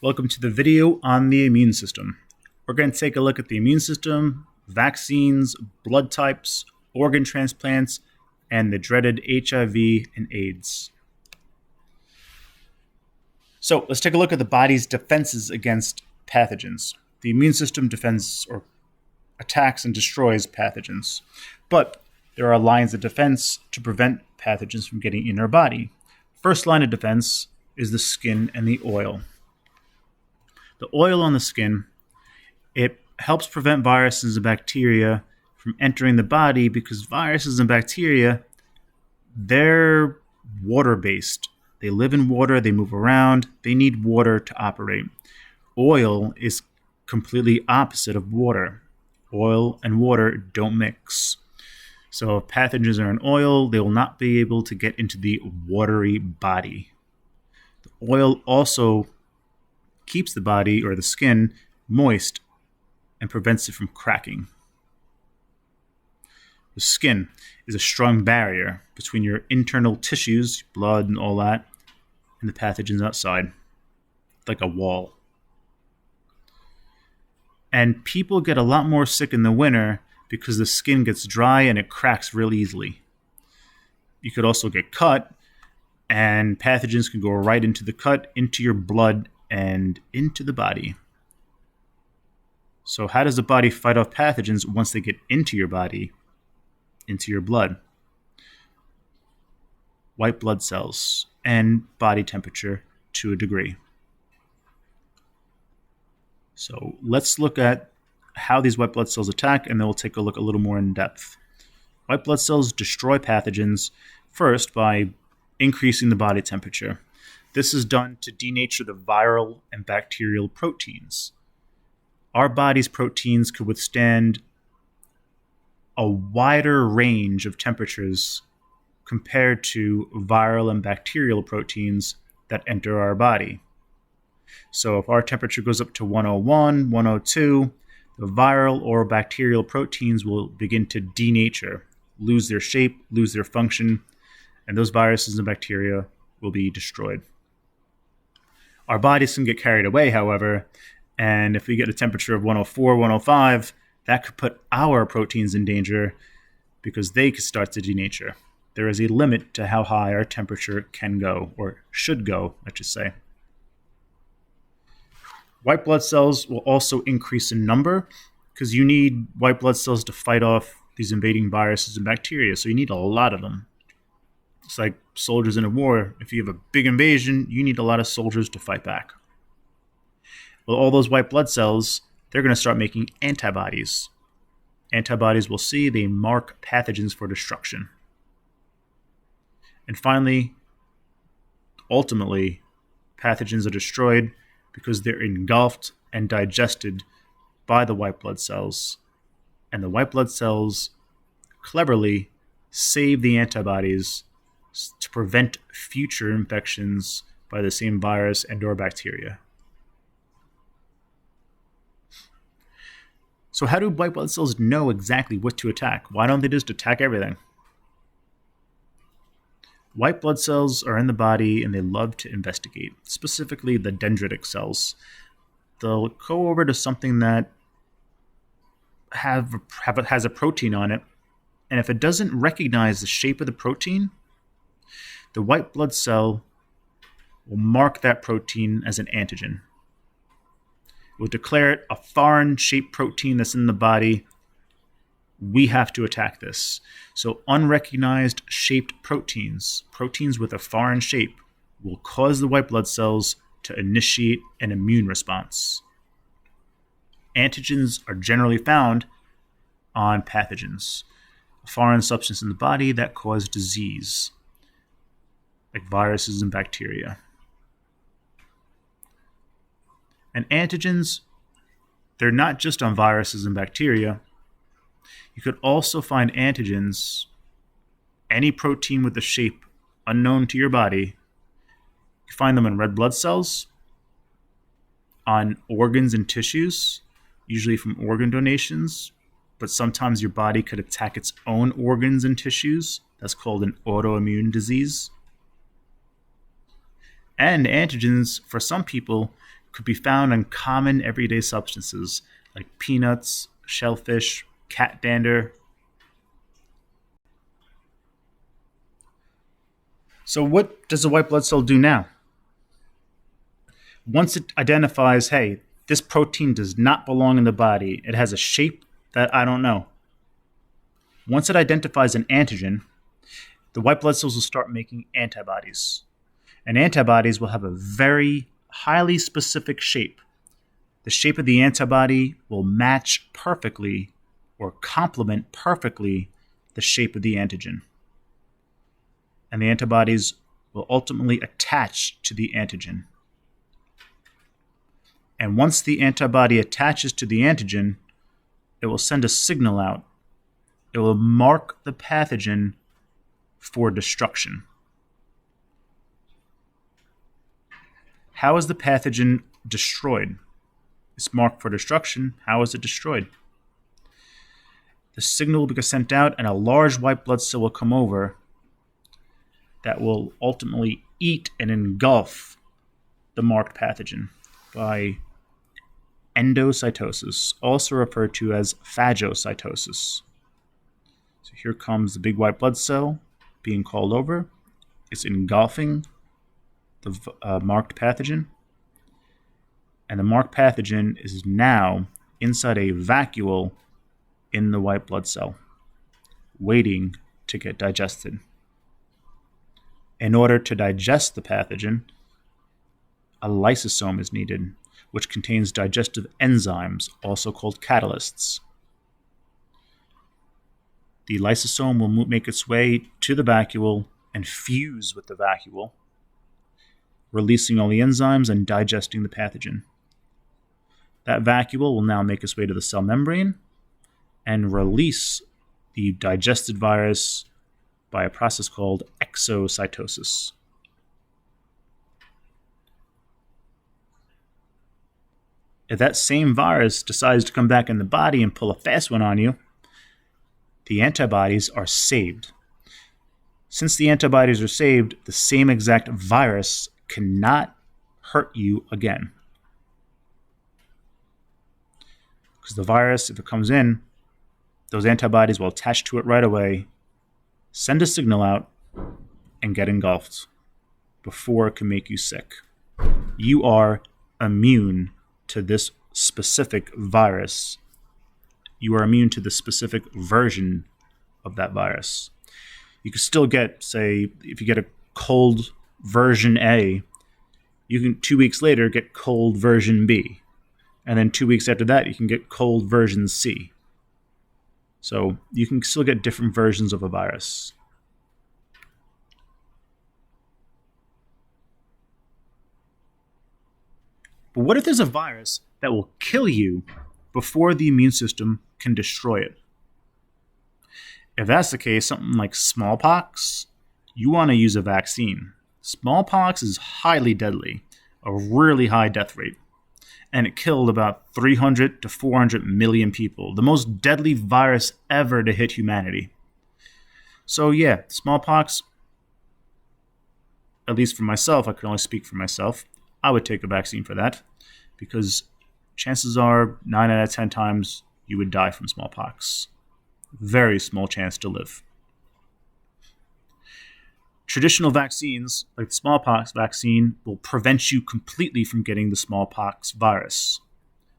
Welcome to the video on the immune system. We're going to take a look at the immune system, vaccines, blood types, organ transplants, and the dreaded HIV and AIDS. So let's take a look at the body's defenses against pathogens. The immune system defends or attacks and destroys pathogens, but there are lines of defense to prevent pathogens from getting in our body. First line of defense is the skin and the oil. The oil on the skin, it helps prevent viruses and bacteria from entering the body because viruses and bacteria, they're water-based. They live in water, they move around, they need water to operate. Oil is completely opposite of water. Oil and water don't mix. So if pathogens are in oil, they will not be able to get into the watery body. The oil also keeps the body or the skin moist and prevents it from cracking. The skin is a strong barrier between your internal tissues, blood and all that, and the pathogens outside, like a wall. And people get a lot more sick in the winter because the skin gets dry and it cracks real easily. You could also get cut, and pathogens can go right into the cut, into your blood, and into the body. So how does the body fight off pathogens once they get into your body, into your blood? White blood cells and body temperature to a degree. So let's look at how these white blood cells attack, and then we'll take a look a little more in depth. White blood cells destroy pathogens first by increasing the body temperature. This is done to denature the viral and bacterial proteins. Our body's proteins could withstand a wider range of temperatures compared to viral and bacterial proteins that enter our body. So if our temperature goes up to 101, 102, the viral or bacterial proteins will begin to denature, lose their shape, lose their function, and those viruses and bacteria will be destroyed. Our bodies can get carried away, however, and if we get a temperature of 104, 105, that could put our proteins in danger because they could start to denature. There is a limit to how high our temperature can go, or should go, let's just say. White blood cells will also increase in number because you need white blood cells to fight off these invading viruses and bacteria, so you need a lot of them. It's like soldiers in a war. If you have a big invasion, you need a lot of soldiers to fight back. Well, all those white blood cells, they're going to start making antibodies. Antibodies, we'll see, they mark pathogens for destruction. And finally, ultimately, pathogens are destroyed because they're engulfed and digested by the white blood cells. And the white blood cells cleverly save the antibodies to prevent future infections by the same virus and or bacteria. So how do white blood cells know exactly what to attack? Why don't they just attack everything? White blood cells are in the body and they love to investigate, specifically the dendritic cells. They'll go over to something that has a protein on it, and if it doesn't recognize the shape of the protein, the white blood cell will mark that protein as an antigen. It will declare it a foreign-shaped protein that's in the body. We have to attack this. So unrecognized shaped proteins with a foreign shape, will cause the white blood cells to initiate an immune response. Antigens are generally found on pathogens, a foreign substance in the body that cause disease, like viruses and bacteria. And antigens, they're not just on viruses and bacteria. You could also find antigens, any protein with a shape unknown to your body. You find them in red blood cells, on organs and tissues, usually from organ donations, but sometimes your body could attack its own organs and tissues. That's called an autoimmune disease. And antigens, for some people, could be found in common everyday substances like peanuts, shellfish, cat dander. So what does a white blood cell do now? Once it identifies, hey, this protein does not belong in the body, it has a shape that I don't know. Once it identifies an antigen, the white blood cells will start making antibodies. And antibodies will have a very highly specific shape. The shape of the antibody will match perfectly or complement perfectly the shape of the antigen. And the antibodies will ultimately attach to the antigen. And once the antibody attaches to the antigen, it will send a signal out. It will mark the pathogen for destruction. How is the pathogen destroyed? It's marked for destruction. How is it destroyed? The signal will be sent out, and a large white blood cell will come over that will ultimately eat and engulf the marked pathogen by endocytosis, also referred to as phagocytosis. So here comes the big white blood cell being called over. It's engulfing the marked pathogen. And the marked pathogen is now inside a vacuole in the white blood cell, waiting to get digested. In order to digest the pathogen, a lysosome is needed, which contains digestive enzymes, also called catalysts. The lysosome will make its way to the vacuole and fuse with the vacuole, releasing all the enzymes and digesting the pathogen. That vacuole will now make its way to the cell membrane and release the digested virus by a process called exocytosis. If that same virus decides to come back in the body and pull a fast one on you, the antibodies are saved. Since the antibodies are saved, the same exact virus cannot hurt you again. Because the virus, if it comes in, those antibodies will attach to it right away, send a signal out, and get engulfed before it can make you sick. You are immune to this specific virus. You are immune to the specific version of that virus. You can still get, say, if you get a cold version A, you can 2 weeks later get cold version B. And then 2 weeks after that, you can get cold version C. So you can still get different versions of a virus. But what if there's a virus that will kill you before the immune system can destroy it? If that's the case, something like smallpox, you want to use a vaccine. Smallpox is highly deadly, a really high death rate, and it killed about 300 to 400 million people, the most deadly virus ever to hit humanity. So yeah, smallpox, at least for myself, I can only speak for myself, I would take a vaccine for that, because chances are 9 out of 10 times you would die from smallpox. Very small chance to live. Traditional vaccines, like the smallpox vaccine, will prevent you completely from getting the smallpox virus.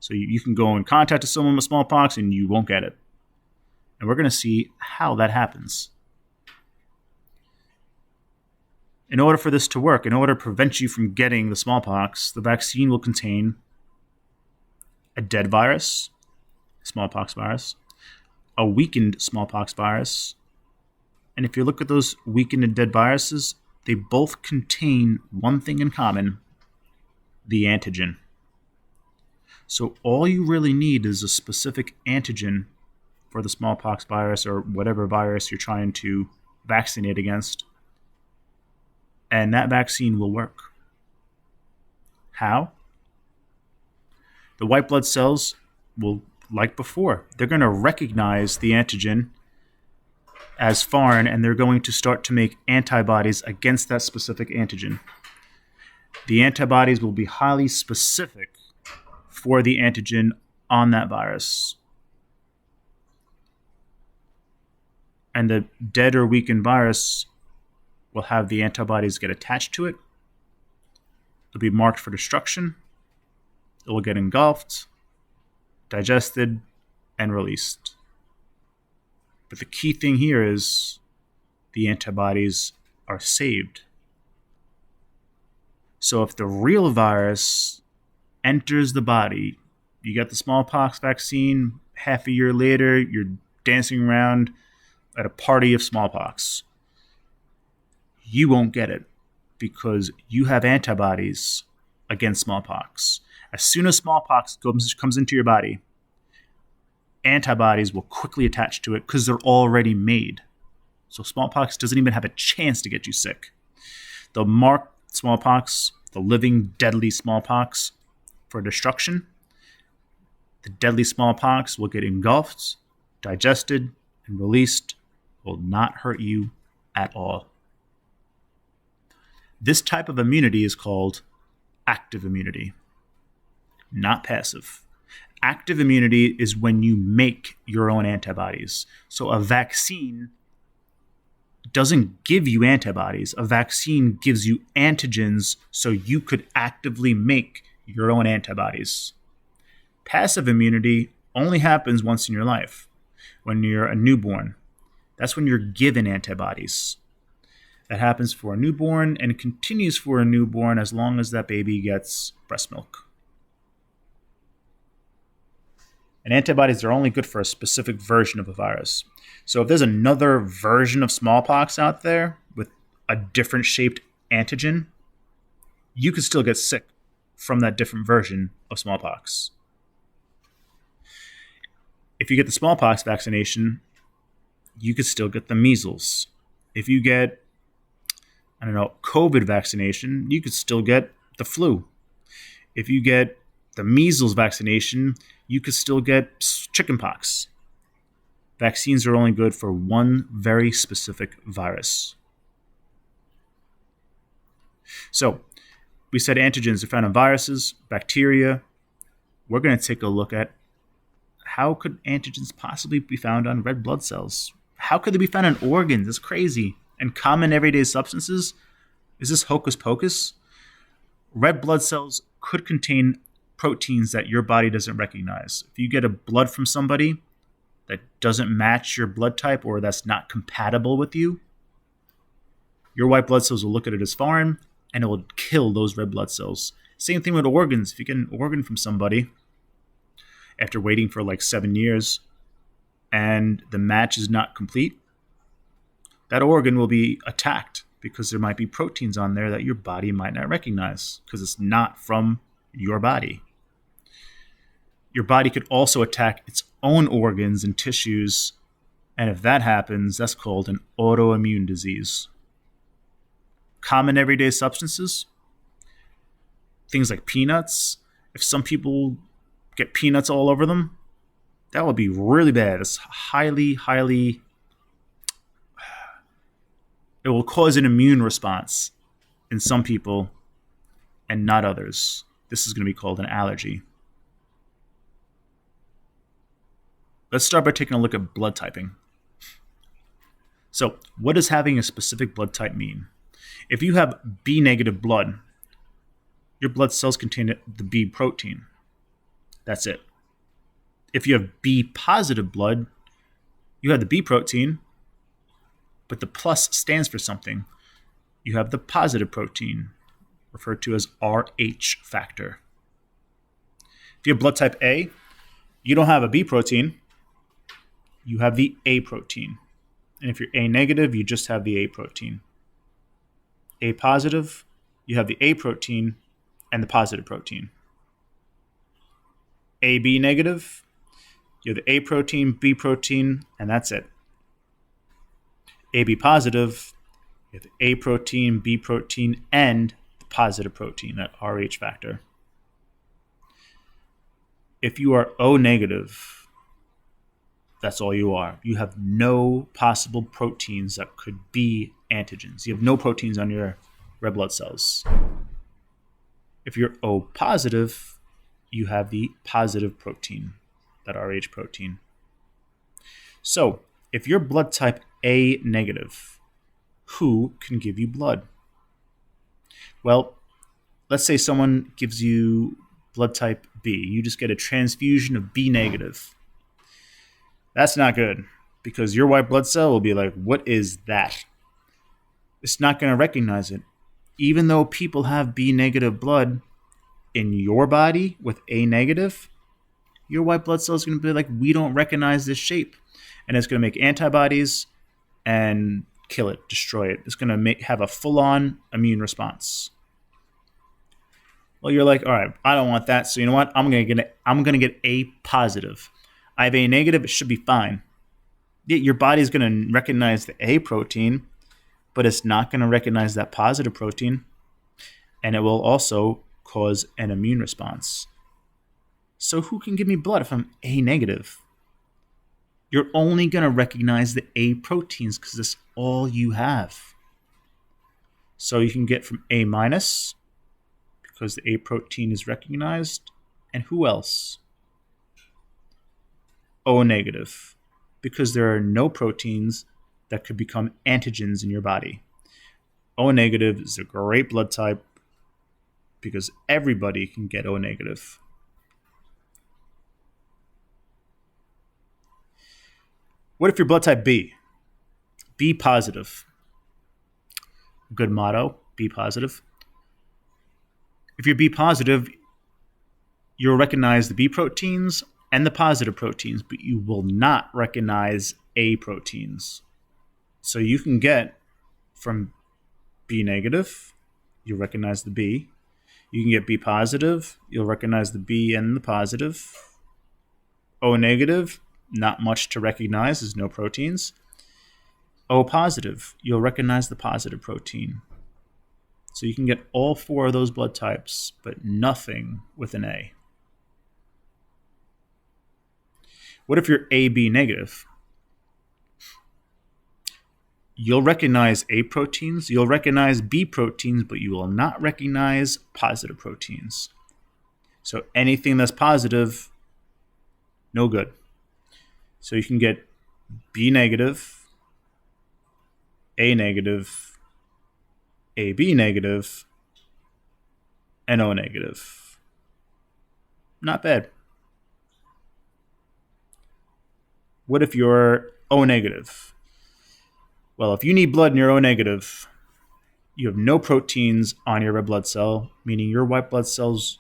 So you can go in contact with someone with smallpox and you won't get it. And we're going to see how that happens. In order for this to work, in order to prevent you from getting the smallpox, the vaccine will contain a dead virus, smallpox virus, a weakened smallpox virus, and if you look at those weakened and dead viruses, they both contain one thing in common: the antigen. So all you really need is a specific antigen for the smallpox virus or whatever virus you're trying to vaccinate against, and that vaccine will work. How? The white blood cells will, like before, they're going to recognize the antigen as foreign, and they're going to start to make antibodies against that specific antigen. The antibodies will be highly specific for the antigen on that virus. And the dead or weakened virus will have the antibodies get attached to it. It'll be marked for destruction. It will get engulfed, digested, and released. But the key thing here is the antibodies are saved. So if the real virus enters the body, you get the smallpox vaccine, half a year later, you're dancing around at a party of smallpox. You won't get it because you have antibodies against smallpox. As soon as smallpox comes into your body, antibodies will quickly attach to it because they're already made. So smallpox doesn't even have a chance to get you sick. They'll mark smallpox, the living deadly smallpox, for destruction. The deadly smallpox will get engulfed, digested, and released. Will not hurt you at all. This type of immunity is called active immunity, not passive. Active immunity is when you make your own antibodies. So a vaccine doesn't give you antibodies. A vaccine gives you antigens so you could actively make your own antibodies. Passive immunity only happens once in your life, when you're a newborn. That's when you're given antibodies. That happens for a newborn and continues for a newborn as long as that baby gets breast milk. And antibodies are only good for a specific version of a virus. So if there's another version of smallpox out there with a different shaped antigen, you could still get sick from that different version of smallpox. If you get the smallpox vaccination, you could still get the measles. If you get, COVID vaccination, you could still get the flu. If you get the measles vaccination, you could still get chickenpox. Vaccines are only good for one very specific virus. So, we said antigens are found in viruses, bacteria. We're going to take a look at how could antigens possibly be found on red blood cells? How could they be found in organs? It's crazy. And common everyday substances? Is this hocus pocus? Red blood cells could contain proteins that your body doesn't recognize. If you get a blood from somebody that doesn't match your blood type or that's not compatible with you, your white blood cells will look at it as foreign and it will kill those red blood cells. Same thing with organs. If you get an organ from somebody after waiting for like 7 years and the match is not complete, that organ will be attacked because there might be proteins on there that your body might not recognize because it's not from your body. Your body could also attack its own organs and tissues, and if that happens, that's called an autoimmune disease. Common everyday substances, things like peanuts. If some people get peanuts all over them, that would be really bad. It's highly, it will cause an immune response in some people and not others. This is going to be called an allergy. Let's start by taking a look at blood typing. So, what does having a specific blood type mean? If you have B negative blood, your blood cells contain the B protein. That's it. If you have B positive blood, you have the B protein, but the plus stands for something. You have the positive protein, referred to as Rh factor. If you have blood type A, you don't have a B protein, you have the A protein. And if you're A negative, you just have the A protein. A positive, you have the A protein and the positive protein. AB negative, you have the A protein, B protein, and that's it. AB positive, you have the A protein, B protein, and the positive protein, that Rh factor. If you are O negative, that's all you are. You have no possible proteins that could be antigens. You have no proteins on your red blood cells. If you're O positive, you have the positive protein, that Rh protein. So, if you're blood type A negative, who can give you blood? Well, let's say someone gives you blood type B. You just get a transfusion of B negative. That's not good, because your white blood cell will be like, what is that? It's not going to recognize it. Even though people have B negative blood in your body with A negative, your white blood cell is going to be like, we don't recognize this shape. And it's going to make antibodies and kill it, destroy it. It's going to have a full-on immune response. Well, you're like, all right, I don't want that. So you know what? I'm going to get A positive. I have A negative. It should be fine. Your body's going to recognize the A protein, but it's not going to recognize that positive protein, and it will also cause an immune response. So who can give me blood if I'm A negative? You're only going to recognize the A proteins because that's all you have. So you can get from A minus because the A protein is recognized. And who else? O negative, because there are no proteins that could become antigens in your body. O negative is a great blood type because everybody can get O negative. What if you're blood type B? B positive. Good motto, B positive. If you're B positive, you'll recognize the B proteins and the positive proteins, but you will not recognize A proteins. So you can get from B negative, you'll recognize the B. You can get B positive, you'll recognize the B and the positive. O negative, not much to recognize, there's no proteins. O positive, you'll recognize the positive protein. So you can get all four of those blood types, but nothing with an A. What if you're AB negative? You'll recognize A proteins, you'll recognize B proteins, but you will not recognize positive proteins. So anything that's positive, no good. So you can get B negative, A negative, AB negative, and O negative. Not bad. What if you're O negative? Well, if you need blood and you're O negative, you have no proteins on your red blood cell, meaning your white blood cells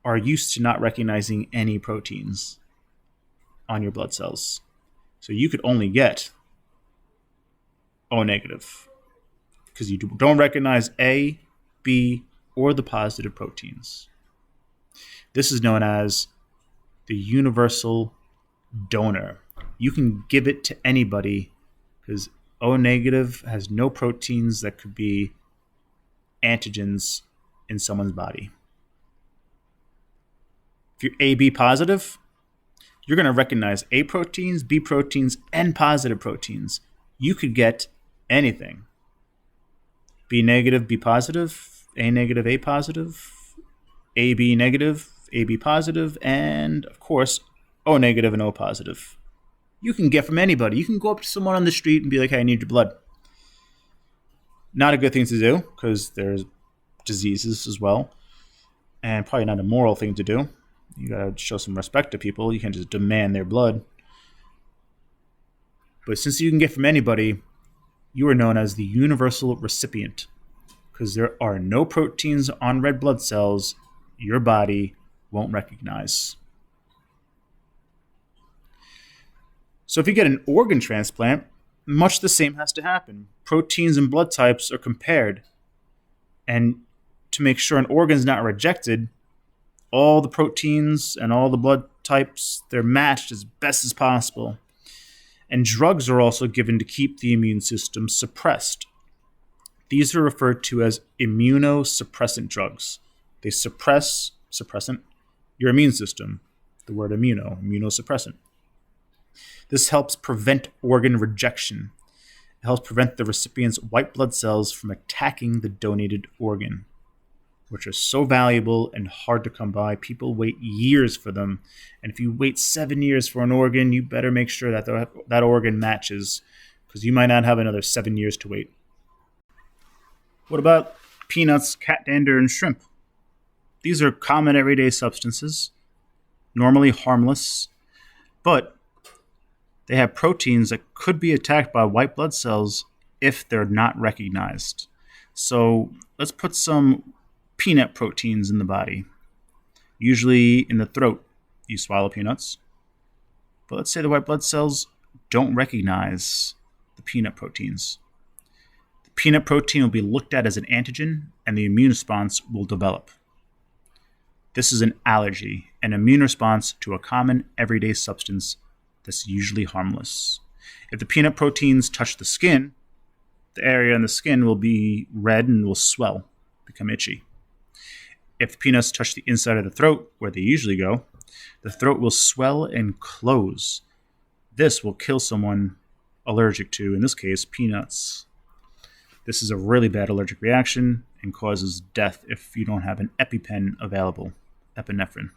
are used to not recognizing any proteins on your blood cells. So you could only get O negative because you don't recognize A, B, or the positive proteins. This is known as the universal donor. You can give it to anybody because O negative has no proteins that could be antigens in someone's body. If you're AB positive, you're going to recognize A proteins, B proteins, and positive proteins. You could get anything. B negative, B positive, A negative, A positive, AB negative, AB positive, and of course, O negative and O positive. You can get from anybody. You can go up to someone on the street and be like, hey, I need your blood. Not a good thing to do because there's diseases as well, and probably not a moral thing to do. You gotta show some respect to people. You can't just demand their blood. But since you can get from anybody, you are known as the universal recipient because there are no proteins on red blood cells your body won't recognize. So if you get an organ transplant, much the same has to happen. Proteins and blood types are compared. And to make sure an organ is not rejected, all the proteins and all the blood types, they're matched as best as possible. And drugs are also given to keep the immune system suppressed. These are referred to as immunosuppressant drugs. They suppressant, your immune system. The word immunosuppressant. This helps prevent organ rejection. It helps prevent the recipient's white blood cells from attacking the donated organ. which are so valuable and hard to come by. People wait years for them. And if you wait 7 years for an organ, you better make sure that that organ matches, because you might not have another 7 years to wait. What about peanuts, cat dander, and shrimp? These are common everyday substances, normally harmless, but they have proteins that could be attacked by white blood cells if they're not recognized. So let's put some peanut proteins in the body, usually in the throat. You swallow peanuts. But let's say the white blood cells don't recognize the peanut proteins. The peanut protein will be looked at as an antigen, and the immune response will develop. This is an allergy, an immune response to a common everyday substance that's usually harmless. If the peanut proteins touch the skin, the area in the skin will be red and will swell, become itchy. If the peanuts touch the inside of the throat, where they usually go, the throat will swell and close. This will kill someone allergic to, in this case, peanuts. This is a really bad allergic reaction and causes death if you don't have an EpiPen available, epinephrine.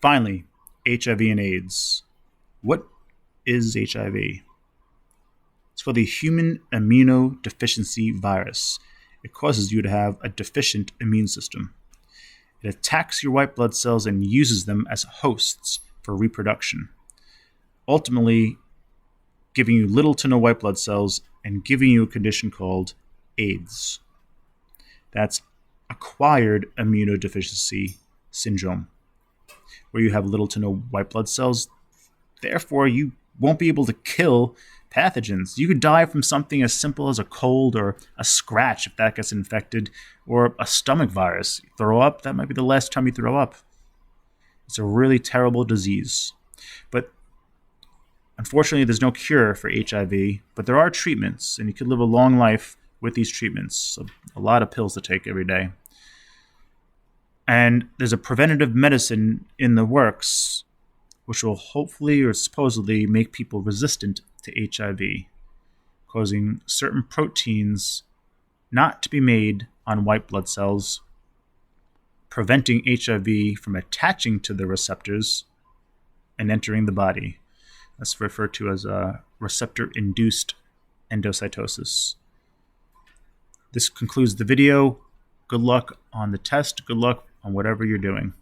Finally, HIV and AIDS. What is HIV? It's called the human immunodeficiency virus. It causes you to have a deficient immune system. It attacks your white blood cells and uses them as hosts for reproduction, ultimately giving you little to no white blood cells and giving you a condition called AIDS. That's acquired immunodeficiency syndrome, where you have little to no white blood cells. Therefore, you won't be able to kill pathogens. You could die from something as simple as a cold or a scratch if that gets infected, or a stomach virus. You throw up, that might be the last time you throw up. It's a really terrible disease. But unfortunately, there's no cure for HIV, but there are treatments, and you could live a long life with these treatments. So a lot of pills to take every day. And there's a preventative medicine in the works, which will hopefully or supposedly make people resistant to HIV, causing certain proteins not to be made on white blood cells, preventing HIV from attaching to the receptors and entering the body. That's referred to as a receptor-induced endocytosis. This concludes the video. Good luck on the test. Good luck on whatever you're doing.